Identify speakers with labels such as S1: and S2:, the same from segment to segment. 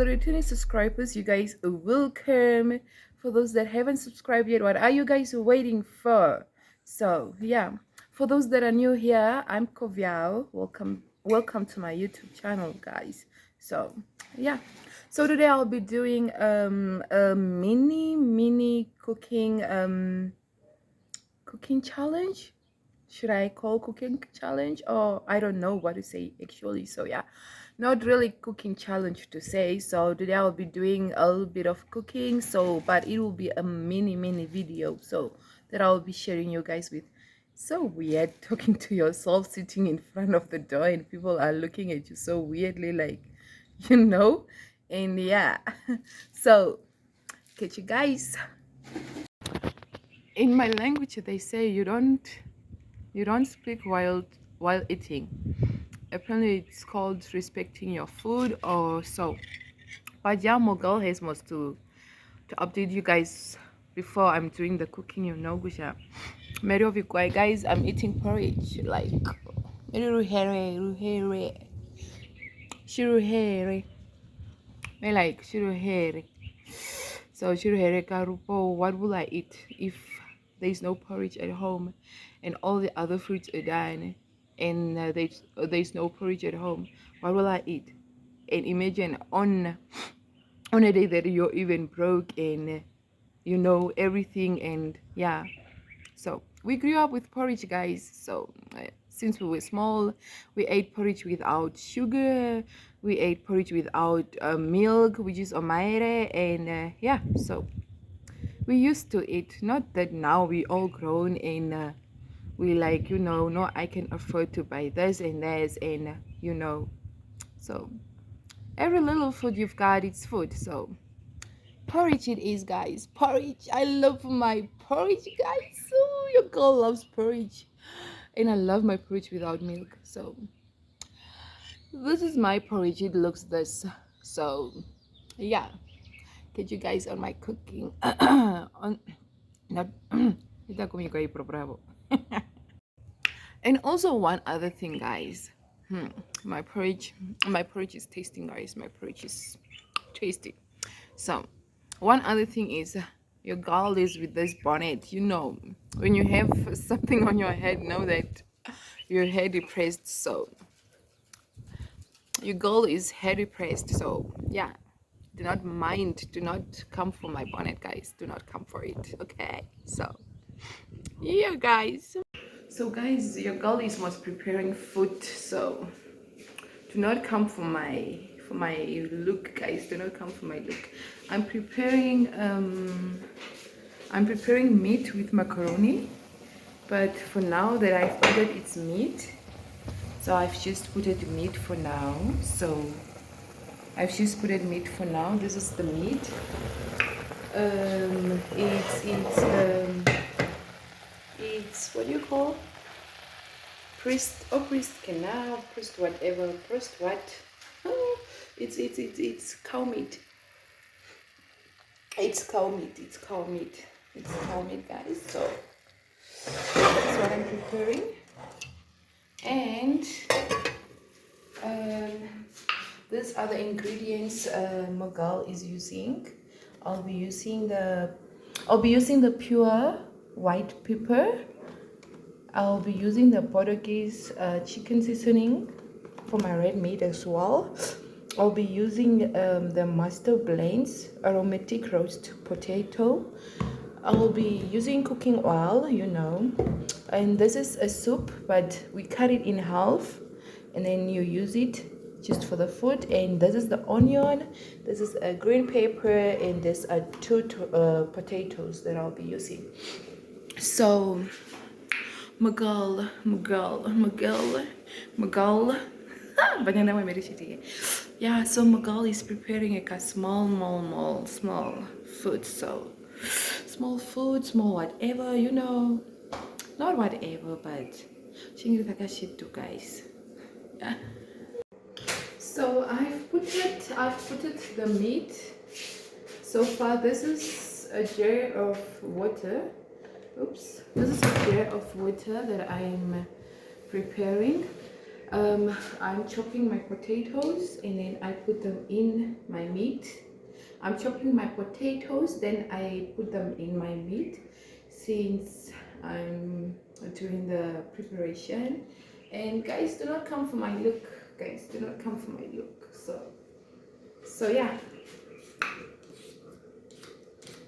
S1: the returning subscribers, you guys are welcome. For those that haven't subscribed yet, what are you guys waiting for? So yeah, for those that are new here, I'm Koviao. Welcome to my YouTube channel, guys. So yeah, so today I'll be doing a mini cooking challenge. Should I call cooking challenge, or I don't know what to say actually. So yeah, not really cooking challenge to say. So today I'll be doing a little bit of cooking, so but it will be a mini video, so that I'll be sharing you guys with. So weird talking to yourself sitting in front of the door and people are looking at you so weirdly, like, you know. And yeah, so catch you guys. In my language they say you don't speak while eating. Apparently it's called respecting your food or so. But yeah, Mogul has most to update you guys before I'm doing the cooking, you know, Gusha. Many of you guys, I'm eating porridge, like ruhere, shiruhere. I like shiruhere. So shiruhere karupo, what will I eat if there's no porridge at home and all the other fruits are done, and there's no porridge at home? What will I eat? And imagine on a day that you're even broke and you know everything, and yeah. So we grew up with porridge, guys. So since we were small, we ate porridge without sugar. We ate porridge without milk, which is omaire, and yeah. So we used to eat. Not that now we all grown and we like, you know, no, I can afford to buy this and this, and you know. So every little food you've got, it's food. So porridge it is, guys. Porridge. I love my porridge, guys. Oh, your girl loves porridge. And I love my porridge without milk. So this is my porridge. It looks this. So yeah. Get you guys on my cooking. On not bravo. And also one other thing, guys. My porridge is tasting, guys. My porridge is tasty. So one other thing is, your girl is with this bonnet. You know, when you have something on your head, know that your head depressed. So your girl is head depressed. So yeah, do not mind. Do not come for my bonnet, guys. Do not come for it. Okay. So yeah, guys. So guys, your girl is most preparing food. So do not come for my look, guys. Do not come for my look. I'm preparing meat with macaroni, but for now that I've ordered its meat, so I've just put it meat for now. So I've just put it meat for now. This is the meat. It's what do you call, priest canal, priest whatever, priest what? Oh, it's cow meat. It's cow meat. It's cow meat. It's cow meat, guys. So this is what I'm preparing, and these are the ingredients Magal is using. I'll be using the pure white pepper. I'll be using the Portuguese chicken seasoning for my red meat as well. I'll be using the mustard blends, aromatic roast potato. I'll be using cooking oil, you know. And this is a soup, but we cut it in half and then you use it just for the food. And this is the onion, this is a green pepper, and these are two potatoes that I'll be using. So Magal. Yeah, so Magal is preparing a small food. So small food, small whatever, you know. Not whatever, but shit too, guys. Yeah. So I've put it the meat. So far this is a jar of water. Oops, this is a jar of water that I'm preparing. I'm chopping my potatoes and then I put them in my meat. I'm chopping my potatoes, then I put them in my meat since I'm doing the preparation. And guys, do not come for my look. Guys, do not come for my look. So yeah.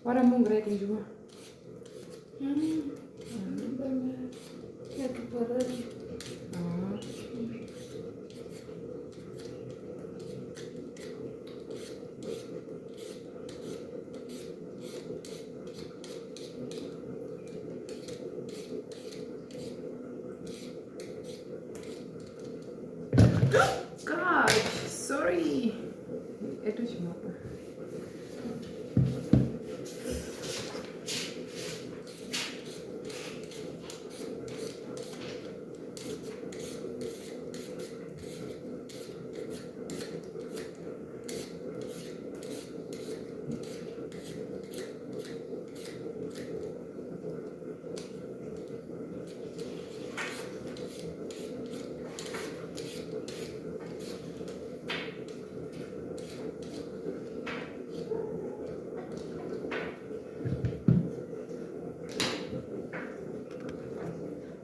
S1: What am I going to do? God, sorry. Itu cuma apa?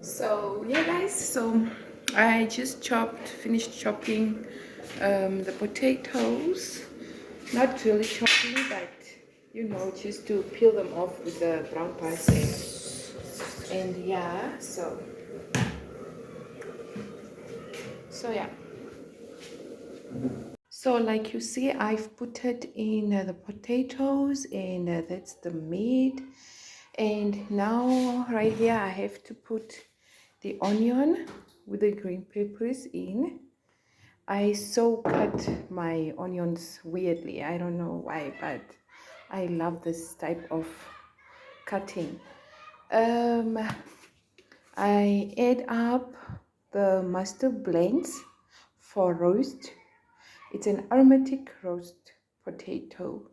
S1: So yeah guys, so I just finished chopping the potatoes. Not really chopping, but you know, just to peel them off with the brown parsley. And yeah, so yeah. So like you see, I've put it in the potatoes, and that's the meat. And now right here I have to put the onion with the green peppers in. I so cut my onions weirdly. I don't know why, but I love this type of cutting. I add up the mustard blends for roast. It's an aromatic roast potato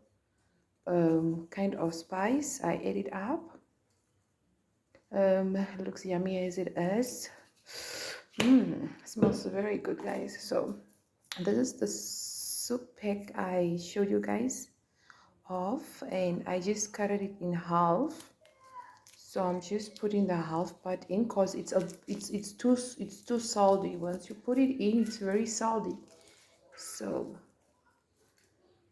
S1: kind of spice. I add it up. It looks yummy as it is. Smells very good, guys. So this is the soup pack I showed you guys of, and I just cut it in half. So I'm just putting the half part in because it's too salty. Once you put it in, it's very salty. So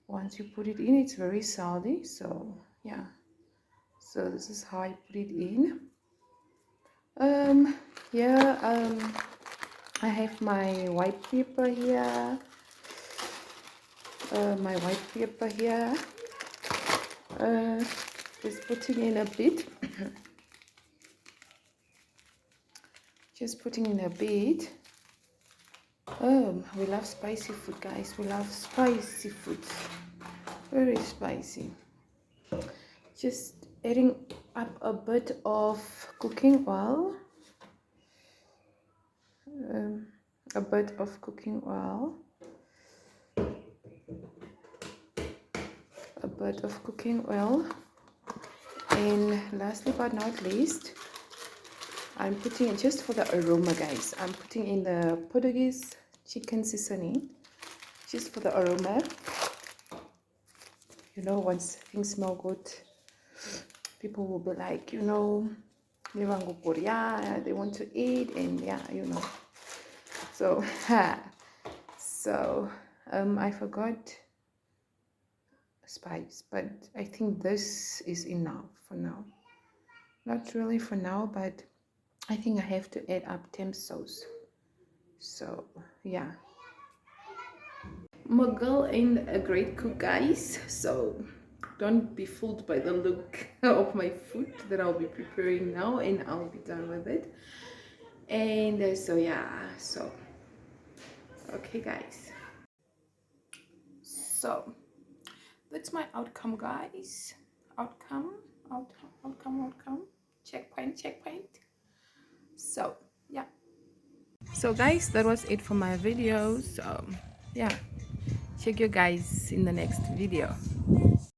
S1: once you put it in, it's very salty. So yeah. So this is how I put it in. Yeah, I have my white paper here. My white paper here. Just putting in a bit. Just putting in a bit. We love spicy food, guys. We love spicy food. Very spicy. Just adding up a bit of cooking oil. A bit of cooking oil. A bit of cooking oil. And lastly but not least, I'm putting in, just for the aroma, guys, I'm putting in the Portuguese chicken seasoning, just for the aroma. You know, once things smell good, people will be like, you know, they want to Korea, they want to eat, and yeah, you know. So, I forgot spice, but I think this is enough for now. Not really for now, but I think I have to add up temp sauce. So yeah, my girl ain't a great cook, guys, so don't be fooled by the look of my food that I'll be preparing now, and I'll be done with it. And so yeah, so okay guys, so that's my outcome, guys. Outcome. Checkpoint. So yeah, so guys, that was it for my video. So yeah, check you guys in the next video.